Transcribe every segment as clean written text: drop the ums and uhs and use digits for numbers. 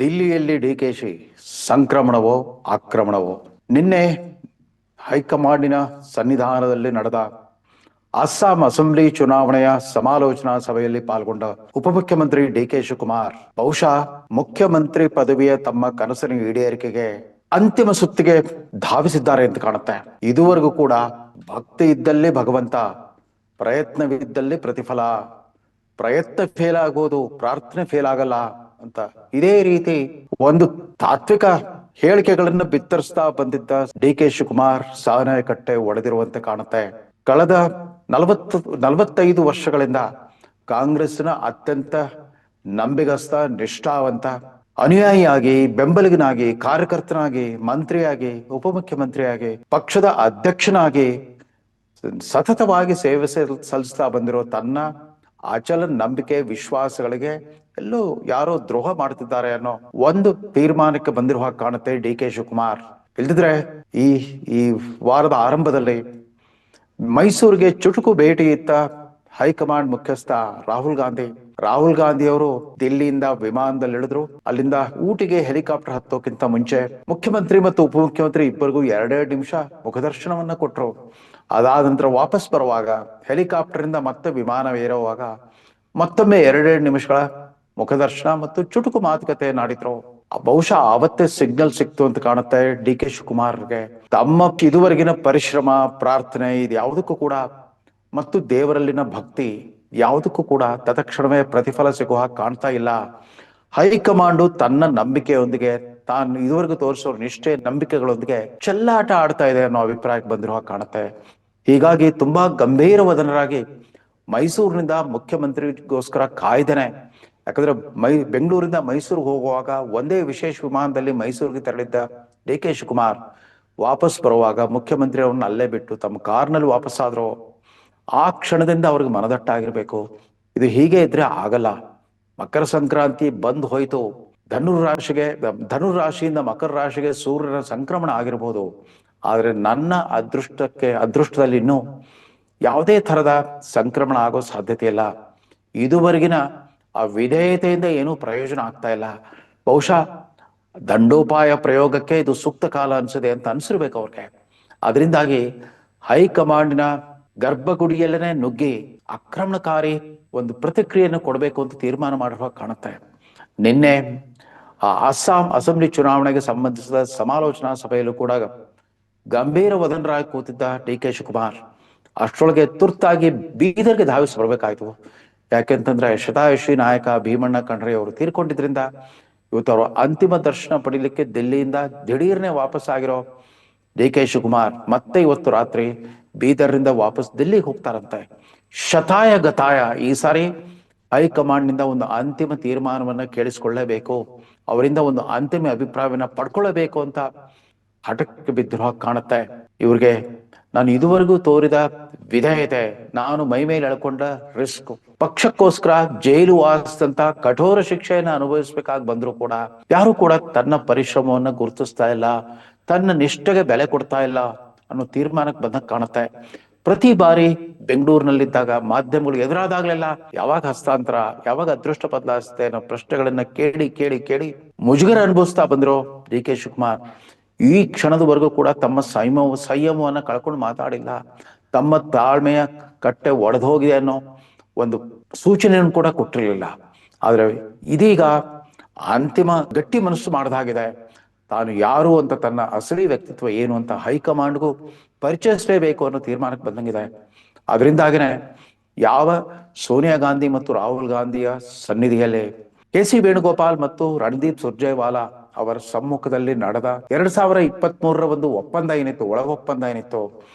ದಿಲ್ಲಿಯಲ್ಲಿ ಡಿಕೆಶಿ ಸಂಕ್ರಮಣವೋ ಆಕ್ರಮಣವೋ? ನಿನ್ನೆ ಹೈಕಮಾಂಡಿನ ಸನ್ನಿಧಾನದಲ್ಲಿ ನಡೆದ ಅಸ್ಸಾಂ ಅಸೆಂಬ್ಲಿ ಚುನಾವಣೆಯ ಸಮಾಲೋಚನಾ ಸಭೆಯಲ್ಲಿ ಪಾಲ್ಗೊಂಡ ಉಪಮುಖ್ಯಮಂತ್ರಿ ಡಿಕೆ ಶಿವಕುಮಾರ್ ಬಹುಶಃ ಮುಖ್ಯಮಂತ್ರಿ ಪದವಿಯ ತಮ್ಮ ಕನಸಿನ ಈಡೇರಿಕೆಗೆ ಅಂತಿಮ ಸುತ್ತಿಗೆ ಧಾವಿಸಿದ್ದಾರೆ ಅಂತ ಕಾಣುತ್ತೆ. ಇದುವರೆಗೂ ಕೂಡ ಭಕ್ತಿ ಇದ್ದಲ್ಲಿ ಭಗವಂತ, ಪ್ರಯತ್ನವಿದ್ದಲ್ಲಿ ಪ್ರತಿಫಲ, ಪ್ರಯತ್ನ ಫೇಲ್ ಆಗೋದು, ಪ್ರಾರ್ಥನೆ ಫೇಲ್ ಆಗಲ್ಲ ಅಂತ ಇದೇ ರೀತಿ ಒಂದು ತಾತ್ವಿಕ ಹೇಳಿಕೆಗಳನ್ನು ಬಿತ್ತರಿಸ್ತಾ ಬಂದಿದ್ದ ಡಿಕೆ ಶಿವಕುಮಾರ್ ಸಾಧನೆ ಕಟ್ಟೆ ಒಡೆದಿರುವಂತೆ ಕಾಣುತ್ತೆ. ಕಳೆದ 45 ವರ್ಷಗಳಿಂದ ಕಾಂಗ್ರೆಸ್ನ ಅತ್ಯಂತ ನಂಬಿಗಸ್ತ, ನಿಷ್ಠಾವಂತ, ಅನುಯಾಯಿಯಾಗಿ, ಬೆಂಬಲಿಗನಾಗಿ, ಕಾರ್ಯಕರ್ತನಾಗಿ, ಮಂತ್ರಿಯಾಗಿ, ಉಪಮುಖ್ಯಮಂತ್ರಿಯಾಗಿ, ಪಕ್ಷದ ಅಧ್ಯಕ್ಷನಾಗಿ ಸತತವಾಗಿ ಸೇವೆ ಸಲ್ಲಿಸ್ತಾ ಬಂದಿರೋ ತನ್ನ ಅಚಲ ನಂಬಿಕೆ ವಿಶ್ವಾಸಗಳಿಗೆ ಎಲ್ಲೋ ಯಾರೋ ದ್ರೋಹ ಮಾಡ್ತಿದ್ದಾರೆ ಅನ್ನೋ ಒಂದು ತೀರ್ಮಾನಕ್ಕೆ ಬಂದಿರುವ ಹಾಗೆ ಕಾಣುತ್ತೆ ಡಿ ಕೆ ಶಿವಕುಮಾರ್. ಇಲ್ದಿದ್ರೆ ಈ ಈ ವಾರದ ಆರಂಭದಲ್ಲಿ ಮೈಸೂರಿಗೆ ಚುಟುಕು ಭೇಟಿ ಇತ್ತ ಹೈಕಮಾಂಡ್ ಮುಖ್ಯಸ್ಥ ರಾಹುಲ್ ಗಾಂಧಿ ಅವರು ದಿಲ್ಲಿಯಿಂದ ವಿಮಾನದಲ್ಲಿ ಇಳಿದ್ರು. ಅಲ್ಲಿಂದ ಊಟಿಗೆ ಹೆಲಿಕಾಪ್ಟರ್ ಹತ್ತೋಕ್ಕಿಂತ ಮುಂಚೆ ಮುಖ್ಯಮಂತ್ರಿ ಮತ್ತು ಉಪಮುಖ್ಯಮಂತ್ರಿ ಇಬ್ಬರಿಗೂ 2 ನಿಮಿಷ ಮುಖದರ್ಶನವನ್ನ ಕೊಟ್ರು. ಅದಾದ ನಂತರ ವಾಪಸ್ ಬರುವಾಗ ಹೆಲಿಕಾಪ್ಟರ್ ಇಂದ ಮತ್ತೆ ವಿಮಾನ ಏರುವಾಗ ಮತ್ತೊಮ್ಮೆ 2 ನಿಮಿಷಗಳ ಮುಖದರ್ಶನ ಮತ್ತು ಚುಟುಕು ಮಾತುಕತೆಯನ್ನಾಡಿದ್ರು. ಬಹುಶಃ ಆವತ್ತೇ ಸಿಗ್ನಲ್ ಸಿಕ್ತು ಅಂತ ಕಾಣುತ್ತೆ ಡಿ ಕೆ ಶಿವಕುಮಾರ್ಗೆ. ತಮ್ಮ ಇದುವರೆಗಿನ ಪರಿಶ್ರಮ, ಪ್ರಾರ್ಥನೆ ಇದ್ಯಾವುದಕ್ಕೂ ಕೂಡ ಮತ್ತು ದೇವರಲ್ಲಿನ ಭಕ್ತಿ ಯಾವುದಕ್ಕೂ ಕೂಡ ತತ್ಕ್ಷಣವೇ ಪ್ರತಿಫಲ ಸಿಗುವ ಹಾಗೆ ಕಾಣ್ತಾ ಇಲ್ಲ. ಹೈಕಮಾಂಡು ತನ್ನ ನಂಬಿಕೆಯೊಂದಿಗೆ, ತಾನು ಇದುವರೆಗೂ ತೋರಿಸೋ ನಿಷ್ಠೆ ನಂಬಿಕೆಗಳೊಂದಿಗೆ ಚೆಲ್ಲಾಟ ಆಡ್ತಾ ಇದೆ ಅನ್ನೋ ಅಭಿಪ್ರಾಯಕ್ಕೆ ಬಂದಿರುವ ಹಾಗೆ ಕಾಣುತ್ತೆ. ಹೀಗಾಗಿ ತುಂಬಾ ಗಂಭೀರವದನರಾಗಿ ಮೈಸೂರಿನಿಂದ ಮುಖ್ಯಮಂತ್ರಿಗೋಸ್ಕರ ಕಾಯ್ದೇನೆ. ಯಾಕಂದ್ರೆ ಬೆಂಗಳೂರಿಂದ ಮೈಸೂರಿಗೆ ಹೋಗುವಾಗ ಒಂದೇ ವಿಶೇಷ ವಿಮಾನದಲ್ಲಿ ಮೈಸೂರಿಗೆ ತೆರಳಿದ್ದ ಡಿ ಕೆ ಶಿವಕುಮಾರ್ ವಾಪಸ್ ಬರುವಾಗ ಮುಖ್ಯಮಂತ್ರಿ ಅವ್ರನ್ನ ಅಲ್ಲೇ ಬಿಟ್ಟು ತಮ್ಮ ಕಾರ್ನಲ್ಲಿ ವಾಪಸ್ ಆದ್ರು. ಆ ಕ್ಷಣದಿಂದ ಅವ್ರಿಗೆ ಮನದಟ್ಟಾಗಿರ್ಬೇಕು. ಇದು ಹೀಗೆ ಇದ್ರೆ ಆಗಲ್ಲ. ಮಕರ ಸಂಕ್ರಾಂತಿ ಬಂದ್ ಹೋಯ್ತು. ಧನುರಾಶಿಯಿಂದ ಮಕರ ರಾಶಿಗೆ ಸೂರ್ಯನ ಸಂಕ್ರಮಣ ಆಗಿರ್ಬೋದು. ಆದ್ರೆ ನನ್ನ ಅದೃಷ್ಟದಲ್ಲಿ ಇನ್ನೂ ಯಾವುದೇ ತರದ ಸಂಕ್ರಮಣ ಆಗೋ ಸಾಧ್ಯತೆ ಇಲ್ಲ. ಇದುವರೆಗಿನ ಆ ವಿಧೇಯತೆಯಿಂದ ಏನೂ ಪ್ರಯೋಜನ ಆಗ್ತಾ ಇಲ್ಲ. ಬಹುಶಃ ದಂಡೋಪಾಯ ಪ್ರಯೋಗಕ್ಕೆ ಇದು ಸೂಕ್ತ ಕಾಲ ಅನ್ಸಿದೆ ಅಂತ ಅನ್ಸಿರ್ಬೇಕು ಅವ್ರಿಗೆ. ಅದರಿಂದಾಗಿ ಹೈಕಮಾಂಡಿನ ಗರ್ಭಗುಡಿಯಲ್ಲೇ ನುಗ್ಗಿ ಆಕ್ರಮಣಕಾರಿ ಒಂದು ಪ್ರತಿಕ್ರಿಯೆಯನ್ನು ಕೊಡಬೇಕು ಅಂತ ತೀರ್ಮಾನ ಮಾಡಿರುವ ಕಾಣುತ್ತೆ. ನಿನ್ನೆ ಅಸ್ಸಾಂ ಅಸೆಂಬ್ಲಿ ಚುನಾವಣೆಗೆ ಸಂಬಂಧಿಸಿದ ಸಮಾಲೋಚನಾ ಸಭೆಯಲ್ಲೂ ಕೂಡ ಗಂಭೀರ ವದನರಾಗಿ ಕೂತಿದ್ದ ಡಿ ಕೆ ಶಿವಕುಮಾರ್ ಅಷ್ಟರೊಳಗೆ ತುರ್ತಾಗಿ ಬೀದರ್ಗೆ ಧಾವಿಸಿ ಬರ್ಬೇಕಾಯ್ತು. ಯಾಕೆಂತಂದ್ರೆ ಶತಾಯುಷಿ ನಾಯಕ ಭೀಮಣ್ಣ ಖಂಡ್ರೆ ಅವರು ತೀರ್ಕೊಂಡಿದ್ರಿಂದ ಇವತ್ತು ಅವರು ಅಂತಿಮ ದರ್ಶನ ಪಡಿಲಿಕ್ಕೆ ದಿಲ್ಲಿಯಿಂದ ದಿಢೀರ್ನೆ ವಾಪಸ್ ಆಗಿರೋ ಡಿ ಕೆ ಶಿವಕುಮಾರ್ ಮತ್ತೆ ಇವತ್ತು ರಾತ್ರಿ ಬೀದರ್ನಿಂದ ವಾಪಸ್ ದಿಲ್ಲಿಗೆ ಹೋಗ್ತಾರಂತೆ. ಶತಾಯ ಗತಾಯ ಈ ಸಾರಿ ಹೈಕಮಾಂಡ್ ನಿಂದ ಒಂದು ಅಂತಿಮ ತೀರ್ಮಾನವನ್ನ ಕೇಳಿಸ್ಕೊಳ್ಳೇಬೇಕು, ಅವರಿಂದ ಒಂದು ಅಂತಿಮ ಅಭಿಪ್ರಾಯವನ್ನ ಪಡ್ಕೊಳ್ಳಬೇಕು ಅಂತ ಹಠಕ್ಕೆ ಬಿದ್ದಿರೋ ಕಾಣುತ್ತೆ. ಇವ್ರಿಗೆ ನಾನು ಇದುವರೆಗೂ ತೋರಿದ ವಿಧೇಯತೆ, ನಾನು ಮೈ ಮೇಲೆ ಎಳ್ಕೊಂಡ ರಿಸ್ಕ್, ಪಕ್ಷಕ್ಕೋಸ್ಕರ ಜೈಲು ವಾಸದಂತ ಕಠೋರ ಶಿಕ್ಷೆಯನ್ನು ಅನುಭವಿಸ್ಬೇಕಾಗಿ ಬಂದ್ರು ಕೂಡ ಯಾರು ಕೂಡ ತನ್ನ ಪರಿಶ್ರಮವನ್ನ ಗುರುತಿಸ್ತಾ ಇಲ್ಲ, ತನ್ನ ನಿಷ್ಠೆಗೆ ಬೆಲೆ ಕೊಡ್ತಾ ಇಲ್ಲ ಅನ್ನೋ ತೀರ್ಮಾನಕ್ಕೆ ಬಂದಾಗ ಕಾಣುತ್ತೆ. ಪ್ರತಿ ಬಾರಿ ಬೆಂಗಳೂರಿನಲ್ಲಿದ್ದಾಗ ಮಾಧ್ಯಮಗಳು ಎದುರಾದಾಗ್ಲೆಲ್ಲ ಯಾವಾಗ ಹಸ್ತಾಂತರ, ಯಾವಾಗ ಅದೃಷ್ಟ ಬದಲಾಯಿಸುತ್ತೆ ಅನ್ನೋ ಪ್ರಶ್ನೆಗಳನ್ನ ಕೇಳಿ ಕೇಳಿ ಕೇಳಿ ಮುಜುಗರ ಅನುಭವಿಸ್ತಾ ಬಂದ್ರು ಡಿ ಕೆ ಶಿವಕುಮಾರ್. ಈ ಕ್ಷಣದವರೆಗೂ ಕೂಡ ತಮ್ಮ ಸಂಯಮವನ್ನ ಕಳ್ಕೊಂಡು ಮಾತಾಡಿಲ್ಲ. ತಮ್ಮ ತಾಳ್ಮೆಯ ಕಟ್ಟೆ ಒಡೆದೋಗಿದೆ ಅನ್ನೋ ಒಂದು ಸೂಚನೆಯನ್ನು ಕೂಡ ಕೊಟ್ಟಿರಲಿಲ್ಲ. ಆದ್ರೆ ಇದೀಗ ಅಂತಿಮ ಗಟ್ಟಿ ಮನಸ್ಸು ಮಾಡಿದಾಗಿದೆ. ತಾನು ಯಾರು ಅಂತ, ತನ್ನ ಅಸಲಿ ವ್ಯಕ್ತಿತ್ವ ಏನು ಅಂತ ಹೈಕಮಾಂಡ್ಗೂ ಪರಿಚಯಿಸಲೇಬೇಕು ಅನ್ನೋ ತೀರ್ಮಾನಕ್ಕೆ ಬಂದಂಗಿದೆ. ಅದರಿಂದಾಗಿನೇ ಯಾವ ಸೋನಿಯಾ ಗಾಂಧಿ ಮತ್ತು ರಾಹುಲ್ ಗಾಂಧಿಯ ಸನ್ನಿಧಿಯಲ್ಲಿ ಕೆ.ಸಿ. ವೇಣುಗೋಪಾಲ್ ಮತ್ತು ರಣದೀಪ್ ಸುರ್ಜೇವಾಲಾ ಅವರ ಸಮ್ಮುಖದಲ್ಲಿ ನಡೆದ 2023 ಒಂದು ಒಪ್ಪಂದ ಏನಿತ್ತು, ಒಳ ಒಪ್ಪಂದ ಏನಿತ್ತು,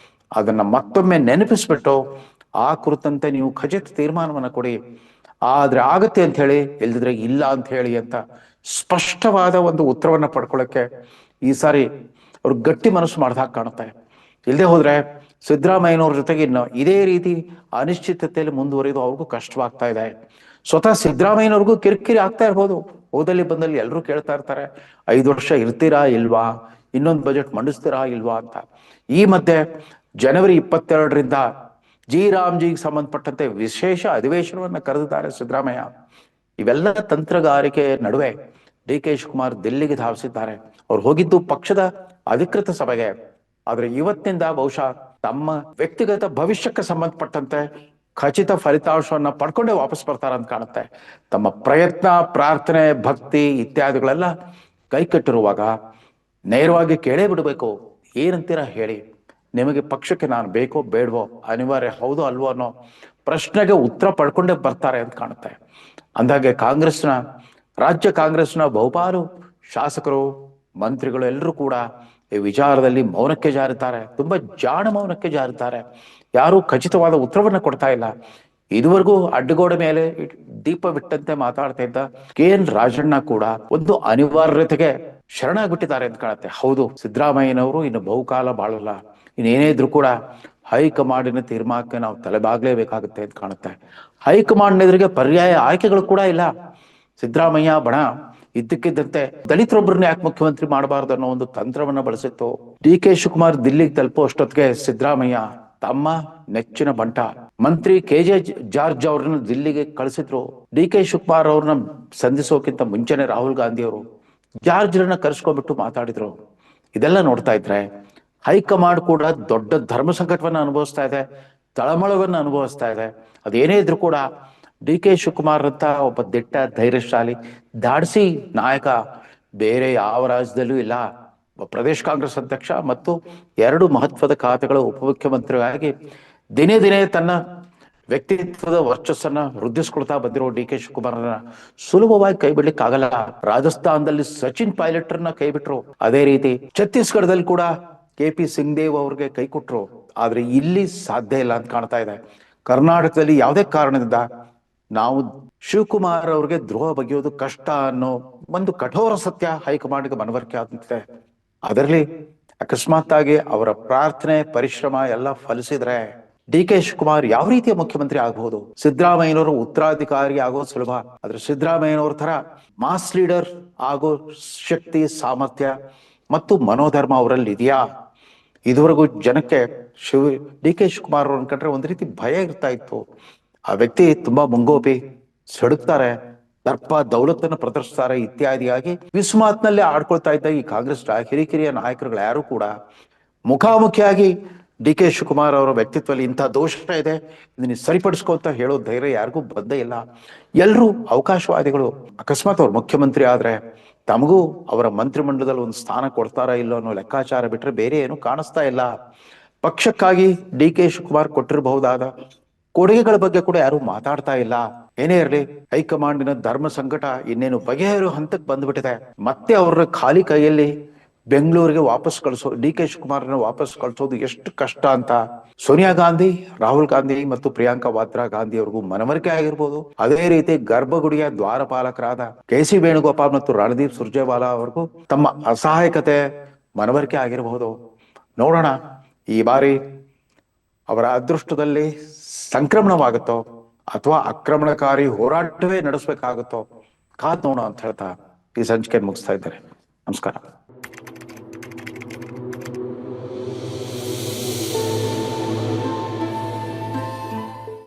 ಅದನ್ನ ಮತ್ತೊಮ್ಮೆ ನೆನಪಿಸ್ಬಿಟ್ಟು ಆ ಕುರಿತಂತೆ ನೀವು ಖಚಿತ ತೀರ್ಮಾನವನ್ನ ಕೊಡಿ, ಆದ್ರೆ ಆಗತ್ತೆ ಅಂತ ಹೇಳಿ, ಇಲ್ದಿದ್ರೆ ಇಲ್ಲ ಅಂತ ಹೇಳಿ ಅಂತ ಸ್ಪಷ್ಟವಾದ ಒಂದು ಉತ್ತರವನ್ನ ಪಡ್ಕೊಳ್ಳಕ್ಕೆ ಈ ಸಾರಿ ಅವ್ರು ಗಟ್ಟಿ ಮನಸ್ಸು ಮಾಡ್ದಾಗ ಕಾಣುತ್ತೆ. ಇಲ್ಲದೆ ಹೋದ್ರೆ ಸಿದ್ದರಾಮಯ್ಯನವ್ರ ಜೊತೆಗೆ ಇನ್ನು ಇದೇ ರೀತಿ ಅನಿಶ್ಚಿತತೆಯಲ್ಲಿ ಮುಂದುವರಿದು ಅವ್ರಿಗೂ ಕಷ್ಟವಾಗ್ತಾ ಇದೆ. ಸ್ವತಃ ಸಿದ್ದರಾಮಯ್ಯನವ್ರಿಗೂ ಕಿರಿಕಿರಿ ಆಗ್ತಾ ಇರ್ಬೋದು. ಹೋದಲ್ಲಿ ಬಂದಲ್ಲಿ ಎಲ್ಲರೂ ಕೇಳ್ತಾ ಇರ್ತಾರೆ, 5 ವರ್ಷ ಇರ್ತೀರಾ ಇಲ್ವಾ, ಇನ್ನೊಂದು ಬಜೆಟ್ ಮಂಡಿಸ್ತೀರಾ ಇಲ್ವಾ ಅಂತ. ಈ ಮಧ್ಯೆ ಜನವರಿ 22ರಿಂದ ಜಿ ರಾಮ್ಜಿಗೆ ಸಂಬಂಧಪಟ್ಟಂತೆ ವಿಶೇಷ ಅಧಿವೇಶನವನ್ನ ಕರೆದಿದ್ದಾರೆ ಸಿದ್ದರಾಮಯ್ಯ. ಇವೆಲ್ಲ ತಂತ್ರಗಾರಿಕೆ ನಡುವೆ ಡಿ ಕೆ ಶಿವಕುಮಾರ್ ದಿಲ್ಲಿಗೆ ಧಾವಿಸಿದ್ದಾರೆ. ಅವ್ರು ಹೋಗಿದ್ದು ಪಕ್ಷದ ಅಧಿಕೃತ ಸಭೆಗೆ. ಆದ್ರೆ ಇವತ್ತಿನಿಂದ ಬಹುಶಃ ತಮ್ಮ ವ್ಯಕ್ತಿಗತ ಭವಿಷ್ಯಕ್ಕೆ ಸಂಬಂಧಪಟ್ಟಂತೆ ಖಚಿತ ಫಲಿತಾಂಶವನ್ನ ಪಡ್ಕೊಂಡೇ ವಾಪಸ್ ಬರ್ತಾರ ಅಂತ ಕಾಣುತ್ತೆ. ತಮ್ಮ ಪ್ರಯತ್ನ, ಪ್ರಾರ್ಥನೆ, ಭಕ್ತಿ ಇತ್ಯಾದಿಗಳೆಲ್ಲ ಕೈ ಕಟ್ಟಿರುವಾಗ ನೇರವಾಗಿ ಕೇಳೇ ಬಿಡಬೇಕು. ಏನಂತೀರಾ ಹೇಳಿ, ನಿಮಗೆ ಪಕ್ಷಕ್ಕೆ ನಾನು ಬೇಕೋ ಬೇಡವೋ, ಅನಿವಾರ್ಯ ಹೌದೋ ಅಲ್ವೋ ಅನ್ನೋ ಪ್ರಶ್ನೆಗೆ ಉತ್ತರ ಪಡ್ಕೊಂಡೇ ಬರ್ತಾರೆ ಅಂತ ಕಾಣುತ್ತೆ. ಅಂದಾಗೆ ರಾಜ್ಯ ಕಾಂಗ್ರೆಸ್ನ ಬಹುಪಾಲು ಶಾಸಕರು, ಮಂತ್ರಿಗಳು ಎಲ್ಲರೂ ಕೂಡ ಈ ವಿಚಾರದಲ್ಲಿ ಮೌನಕ್ಕೆ ಜಾರಿದ್ದಾರೆ. ತುಂಬಾ ಜಾಣ ಮೌನಕ್ಕೆ ಜಾರಿದ್ದಾರೆ. ಯಾರು ಖಚಿತವಾದ ಉತ್ತರವನ್ನ ಕೊಡ್ತಾ ಇಲ್ಲ. ಇದುವರೆಗೂ ಅಡ್ಡಗೋಡೆ ಮೇಲೆ ದೀಪ ಬಿಟ್ಟಂತೆ ಮಾತಾಡ್ತಾ ಇದ್ದ KN ರಾಜಣ್ಣ ಕೂಡ ಒಂದು ಅನಿವಾರ್ಯತೆಗೆ ಶರಣಾಗ್ಬಿಟ್ಟಿದ್ದಾರೆ ಅಂತ ಕಾಣುತ್ತೆ. ಹೌದು, ಸಿದ್ದರಾಮಯ್ಯನವರು ಇನ್ನು ಬಹುಕಾಲ ಬಾಳಲ್ಲ. ಇನ್ನೇನೇ ಇದ್ರು ಕೂಡ ಹೈಕಮಾಂಡಿನ ತೀರ್ಮಾನಕ್ಕೆ ನಾವು ತಲೆಬಾಗ್ಲೇಬೇಕಾಗುತ್ತೆ ಅಂತ ಕಾಣುತ್ತೆ. ಹೈಕಮಾಂಡ್ ಎದುರಿಗೆ ಪರ್ಯಾಯ ಆಯ್ಕೆಗಳು ಕೂಡ ಇಲ್ಲ. ಸಿದ್ದರಾಮಯ್ಯ ಬಣ ಇದ್ದಕ್ಕಿದ್ದಂತೆ ದಲಿತರೊಬ್ಬರನ್ನ ಯಾಕೆ ಮುಖ್ಯಮಂತ್ರಿ ಮಾಡಬಾರ್ದು ಅನ್ನೋ ಒಂದು ತಂತ್ರವನ್ನ ಬಳಸಿತ್ತು. ಡಿ ಕೆ ಶಿವಕುಮಾರ್ ದಿಲ್ಲಿಗೆ ತಲುಪೋ ಅಷ್ಟೊತ್ತಿಗೆ ಸಿದ್ದರಾಮಯ್ಯ ತಮ್ಮ ನೆಚ್ಚಿನ ಬಂಟ ಮಂತ್ರಿ KJ ಜಾರ್ಜ್ ಅವ್ರನ್ನ ದಿಲ್ಲಿಗೆ ಕಳಿಸಿದ್ರು. ಡಿ ಕೆ ಶಿವಕುಮಾರ್ ಅವ್ರನ್ನ ಸಂಧಿಸೋಕ್ಕಿಂತ ಮುಂಚೆನೆ ರಾಹುಲ್ ಗಾಂಧಿ ಅವರು ಜಾರ್ಜ್ರನ್ನ ಕರೆಸ್ಕೊಂಡ್ಬಿಟ್ಟು ಮಾತಾಡಿದ್ರು. ಇದೆಲ್ಲ ನೋಡ್ತಾ ಇದ್ರೆ ಹೈಕಮಾಂಡ್ ಕೂಡ ದೊಡ್ಡ ಧರ್ಮ ಸಂಕಟವನ್ನ ಅನುಭವಿಸ್ತಾ ಇದೆ, ತಳಮಳವನ್ನ ಅನುಭವಿಸ್ತಾ ಇದೆ. ಅದೇನೇ ಇದ್ರು ಕೂಡ ಡಿ ಕೆ ಶಿವಕುಮಾರ್ ಅಂತ ಒಬ್ಬ ದಿಟ್ಟ, ಧೈರ್ಯಶಾಲಿ, ದಾಡ್ಸಿ ನಾಯಕ ಬೇರೆ ಯಾವ ರಾಜ್ಯದಲ್ಲೂ ಇಲ್ಲ. ಪ್ರದೇಶ್ ಕಾಂಗ್ರೆಸ್ ಅಧ್ಯಕ್ಷ ಮತ್ತು 2 ಮಹತ್ವದ ಖಾತೆಗಳ ಉಪಮುಖ್ಯಮಂತ್ರಿಯಾಗಿ ದಿನೇ ದಿನೇ ತನ್ನ ವ್ಯಕ್ತಿತ್ವದ ವರ್ಚಸ್ಸನ್ನ ವೃದ್ಧಿಸ್ಕೊಳ್ತಾ ಬಂದಿರೋ ಡಿ ಕೆ ಶಿವಕುಮಾರ್ನ ಸುಲಭವಾಗಿ ಕೈ ಬಿಡ್ಲಿಕ್ಕೆ ಆಗಲ್ಲ. ರಾಜಸ್ಥಾನದಲ್ಲಿ ಸಚಿನ್ ಪೈಲಟ್ರನ್ನ ಕೈ ಬಿಟ್ರು, ಅದೇ ರೀತಿ ಛತ್ತೀಸ್ಗಢದಲ್ಲಿ ಕೂಡ KP ಸಿಂಗ್ದೇವ್ ಅವ್ರಿಗೆ ಕೈ ಕೊಟ್ರು. ಆದ್ರೆ ಇಲ್ಲಿ ಸಾಧ್ಯ ಇಲ್ಲ ಅಂತ ಕಾಣ್ತಾ ಇದೆ. ಕರ್ನಾಟಕದಲ್ಲಿ ಯಾವುದೇ ಕಾರಣದಿಂದ ನಾವು ಶಿವಕುಮಾರ್ ಅವ್ರಿಗೆ ದ್ರೋಹ ಬಗೆಯೋದು ಕಷ್ಟ ಅನ್ನೋ ಒಂದು ಕಠೋರ ಸತ್ಯ ಹೈಕಮಾಂಡ್ಗೆ ಮನವರಿಕೆ ಆದಂತೆ. ಅದರಲ್ಲಿ ಅಕಸ್ಮಾತ್ ಆಗಿ ಅವರ ಪ್ರಾರ್ಥನೆ, ಪರಿಶ್ರಮ ಎಲ್ಲ ಫಲಿಸಿದ್ರೆ ಡಿ ಕೆ ಶಿವಕುಮಾರ್ ಯಾವ ರೀತಿಯ ಮುಖ್ಯಮಂತ್ರಿ ಆಗಬಹುದು? ಸಿದ್ದರಾಮಯ್ಯನವರು ಉತ್ತರಾಧಿಕಾರಿ ಆಗೋ ಸುಲಭ, ಆದ್ರೆ ಸಿದ್ದರಾಮಯ್ಯನವ್ರ ತರ ಮಾಸ್ ಲೀಡರ್ ಆಗೋ ಶಕ್ತಿ, ಸಾಮರ್ಥ್ಯ ಮತ್ತು ಮನೋಧರ್ಮ ಅವರಲ್ಲಿ ಇದೆಯಾ? ಇದುವರೆಗೂ ಜನಕ್ಕೆ ಡಿ ಕೆ ಶಿವಕುಮಾರ್ ಅವ್ರನ್ನ ಕಂಡ್ರೆ ಒಂದ್ ರೀತಿ ಭಯ ಇರ್ತಾ ಇತ್ತು. ಆ ವ್ಯಕ್ತಿ ತುಂಬಾ ಮುಂಗೋಪಿ, ಸೆಡುಕ್ತಾರೆ, ದರ್ಪ ದೌಲತ್ತನ್ನು ಪ್ರದರ್ಶಿಸ್ತಾರೆ ಇತ್ಯಾದಿಯಾಗಿ ವಿಸ್ಮಾತ್ನಲ್ಲೇ ಆಡ್ಕೊಳ್ತಾ ಇದ್ದ ಈ ಕಾಂಗ್ರೆಸ್ ಹಿರಿಕಿರಿಯ ನಾಯಕರುಗಳು ಯಾರು ಕೂಡ ಮುಖಾಮುಖಿಯಾಗಿ ಡಿ ಕೆ ಶಿವಕುಮಾರ್ ಅವರ ವ್ಯಕ್ತಿತ್ವದಲ್ಲಿ ಇಂಥ ದೋಷ ಇದೆ, ಇದನ್ನ ಸರಿಪಡಿಸ್ಕೊ ಅಂತ ಹೇಳೋ ಧೈರ್ಯ ಯಾರಿಗೂ ಬಂದೇ ಇಲ್ಲ. ಎಲ್ರೂ ಅವಕಾಶವಾದಿಗಳು. ಅಕಸ್ಮಾತ್ ಅವ್ರು ಮುಖ್ಯಮಂತ್ರಿ ಆದ್ರೆ ತಮಗೂ ಅವರ ಮಂತ್ರಿಮಂಡಲದಲ್ಲಿ ಒಂದು ಸ್ಥಾನ ಕೊಡ್ತಾರಾ ಇಲ್ಲೋ ಅನ್ನೋ ಲೆಕ್ಕಾಚಾರ ಬಿಟ್ರೆ ಬೇರೆ ಏನು ಕಾಣಿಸ್ತಾ ಇಲ್ಲ. ಪಕ್ಷಕ್ಕಾಗಿ ಡಿ ಕೆ ಶಿವಕುಮಾರ್ ಕೊಟ್ಟಿರಬಹುದಾದ ಕೊಡುಗೆಗಳ ಬಗ್ಗೆ ಕೂಡ ಯಾರು ಮಾತಾಡ್ತಾ ಇಲ್ಲ. ಏನೇ ಇರಲಿ, ಹೈಕಮಾಂಡಿನ ಧರ್ಮ ಸಂಕಟ ಇನ್ನೇನು ಬಗೆಹರೋ ಹಂತಕ್ಕೆ ಬಂದ್ಬಿಟ್ಟಿದೆ. ಮತ್ತೆ ಅವ್ರ ಖಾಲಿ ಕೈಯಲ್ಲಿ ಬೆಂಗಳೂರಿಗೆ ವಾಪಸ್ ಡಿ ಕೆ ಶಿವಕುಮಾರ್ನ ವಾಪಸ್ ಕಳಿಸೋದು ಎಷ್ಟು ಕಷ್ಟ ಅಂತ ಸೋನಿಯಾ ಗಾಂಧಿ, ರಾಹುಲ್ ಗಾಂಧಿ ಮತ್ತು ಪ್ರಿಯಾಂಕಾ ವಾದ್ರಾ ಗಾಂಧಿ ಅವ್ರಿಗೂ ಮನವರಿಕೆ ಆಗಿರ್ಬೋದು. ಅದೇ ರೀತಿ ಗರ್ಭಗುಡಿಯ ದ್ವಾರಪಾಲಕರಾದ KC ವೇಣುಗೋಪಾಲ್ ಮತ್ತು ರಣದೀಪ್ ಸುರ್ಜೇವಾಲಾ ಅವ್ರಿಗೂ ತಮ್ಮ ಅಸಹಾಯಕತೆ ಮನವರಿಕೆ ಆಗಿರಬಹುದು. ನೋಡೋಣ, ಈ ಬಾರಿ ಅವರ ಅದೃಷ್ಟದಲ್ಲಿ ಸಂಕ್ರಮಣವಾಗುತ್ತೋ ಅಥವಾ ಆಕ್ರಮಣಕಾರಿ ಹೋರಾಟವೇ ನಡೆಸಬೇಕಾಗುತ್ತೋ ಕಾದ್ ನೋಡೋಣ ಅಂತ ಹೇಳ್ತಾ ಈ ಸಂಚಿಕೆ ಮುಗಿಸ್ತಾ ಇದ್ದಾರೆ. ನಮಸ್ಕಾರ.